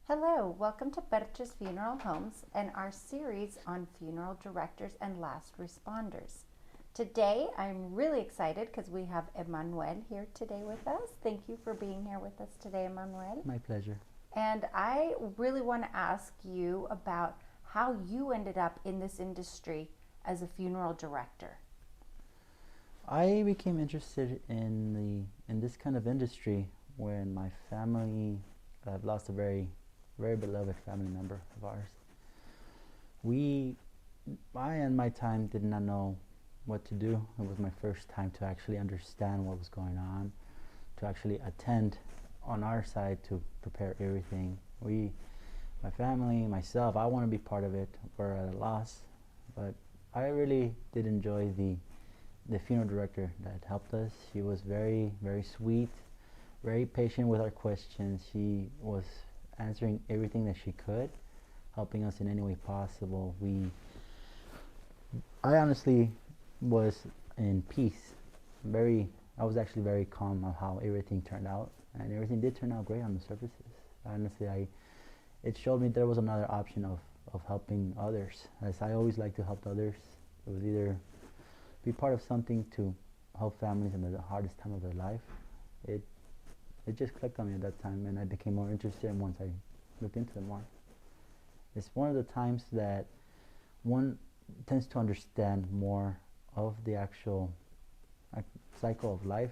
Hello, welcome to Perches Funeral Homes and our series on funeral directors and last responders. Today, I'm really excited because we have Emmanuel here today with us. Thank you for being here with us today, Emmanuel. My pleasure. And I really want to ask you about how you ended up in this industry as a funeral director. I became interested in this kind of industry when my family lost a very beloved family member of ours. I and my time did not know what to do. It was my first time to actually understand what was going on, to actually attend on our side to prepare everything. My family, myself, I want to be part of it. We're at a loss, but I really did enjoy the funeral director that helped us. She was very sweet, very patient with our questions. She was answering everything that she could, helping us in any way possible. I honestly was in peace. I was actually very calm on how everything turned out, and everything did turn out great on the surfaces. Honestly, it showed me there was another option of helping others, as I always like to help others. It was either be part of something to help families in the hardest time of their life. It just clicked on me at that time, and I became more interested once I looked into it more. It's one of the times that one tends to understand more of the actual cycle of life,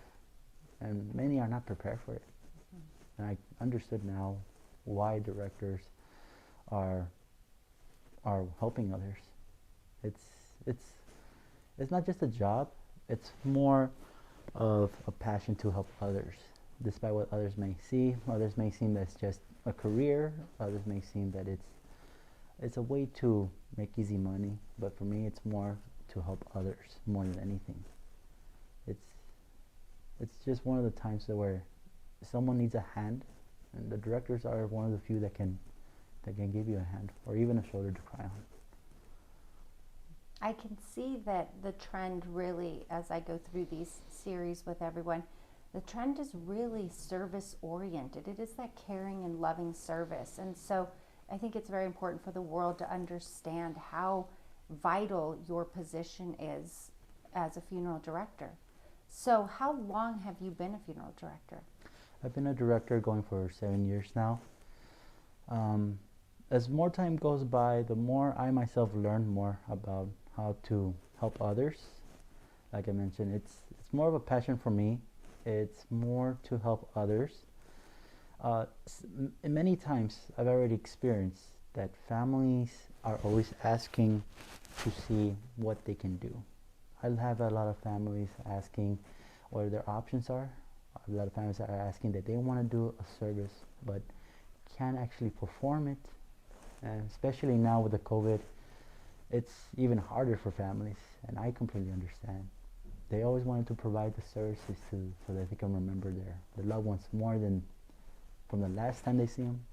and many are not prepared for it. And I understood now why directors are helping others. It's it's it's not just a job, it's more of a passion to help others. Despite what others may see, others may seem that it's just a career, others may seem that it's a way to make easy money, but for me it's more to help others more than anything. It's it's just one of the times where someone needs a hand, and the directors are one of the few that can give you a hand or even a shoulder to cry on. I can see that the trend really, as I go through these series with everyone, the trend is really service oriented. It is that caring and loving service. And so I think it's very important for the world to understand how vital your position is as a funeral director. So how long have you been a funeral director? I've been a director going for 7 years now. Um, as more time goes by, the more I myself learn more about how to help others. Like I mentioned, it's more of a passion for me. It's more to help others. Many times I've already experienced that families are always asking to see what they can do. I'll have a lot of families asking what their options are. A lot of families are asking that they want to do a service but can't actually perform it. And especially now with the COVID, it's even harder for families, and I completely understand. They always wanted to provide the services so that they can remember their loved ones more than from the last time they see them,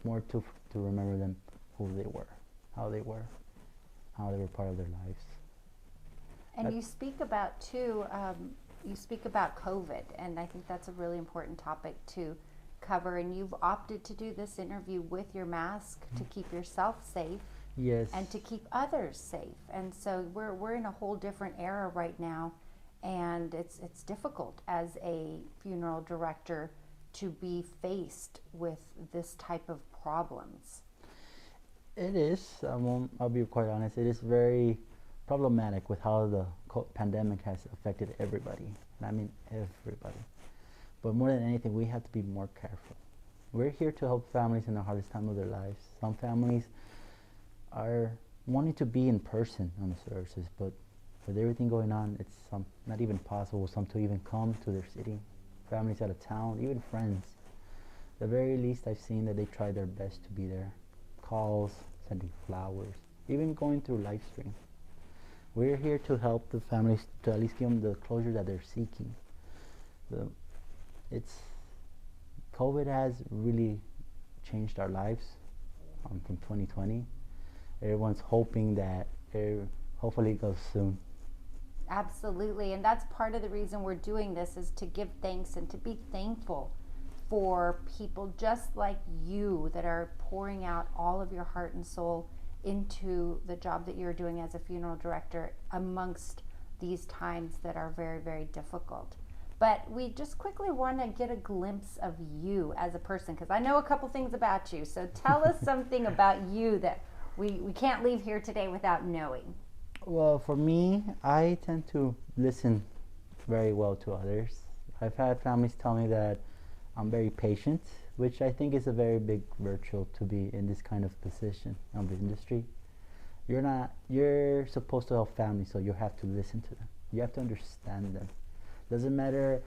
more to remember them, who they were, how they were, how they were part of their lives. And you speak about too, you speak about COVID, and I think that's a really important topic to cover. And you've opted to do this interview with your mask to keep yourself safe. Yes. And to keep others safe. And so we're in a whole different era right now, and it's difficult as a funeral director to be faced with this type of problems. It is. I'll be quite honest. It is very problematic with how the pandemic has affected everybody. And I mean everybody. But more than anything, we have to be more careful. We're here to help families in the hardest time of their lives. Some families are wanting to be in person on the services, but with everything going on, it's not even possible some to even come to their city. Families out of town, even friends. The very least I've seen that they try their best to be there. Calls, sending flowers, even going through live stream. We're here to help the families to at least give them the closure that they're seeking. The, it's COVID has really changed our lives from 2020. Everyone's hoping that hopefully it goes soon. Absolutely, and that's part of the reason we're doing this, is to give thanks and to be thankful for people just like you that are pouring out all of your heart and soul into the job that you're doing as a funeral director amongst these times that are very, very difficult. But we just quickly want to get a glimpse of you as a person, because I know a couple things about you. So tell us something about you that we can't leave here today without knowing. Well, for me, I tend to listen very well to others. I've had families tell me that I'm very patient, which I think is a very big virtue to be in this kind of position of the industry. You're supposed to help families, so you have to listen to them. You have to understand them. Doesn't matter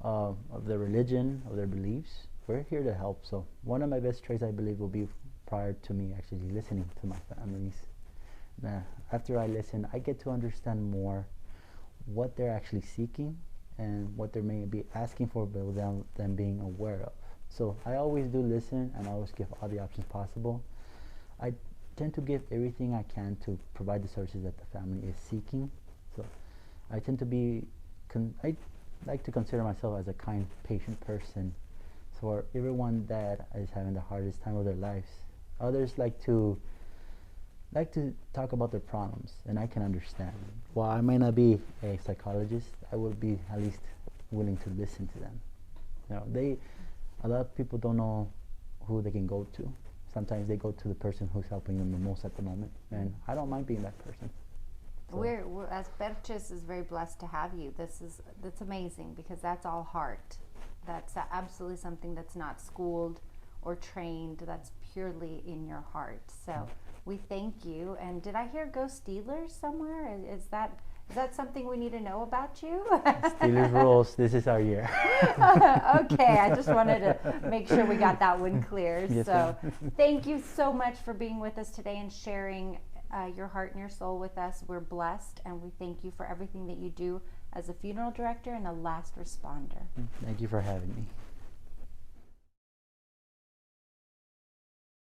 of their religion, of their beliefs. We're here to help. So one of my best traits, I believe, will be prior to me actually listening to my families. After I listen, I get to understand more what they're actually seeking and what they may be asking for, but without them being aware of. So I always do listen, and I always give all the options possible. I tend to give everything I can to provide the services that the family is seeking. So I tend to be, I like to consider myself as a kind, patient person. So for everyone that is having the hardest time of their lives, others like to talk about their problems, and I can understand. While I might not be a psychologist, I will be at least willing to listen to them. You know, a lot of people don't know who they can go to. Sometimes they go to the person who's helping them the most at the moment, and I don't mind being that person. So We're as Perches is very blessed to have you. That's amazing, because that's all heart. That's absolutely something that's not schooled or trained. That's purely in your heart. So we thank you. And did I hear go Steelers somewhere? Is that something we need to know about you? Steelers rules. This is our year. Okay, I just wanted to make sure we got that one clear. Yes, So thank you so much for being with us today and sharing your heart and your soul with us. We're blessed, and we thank you for everything that you do as a funeral director and a last responder. Thank you for having me.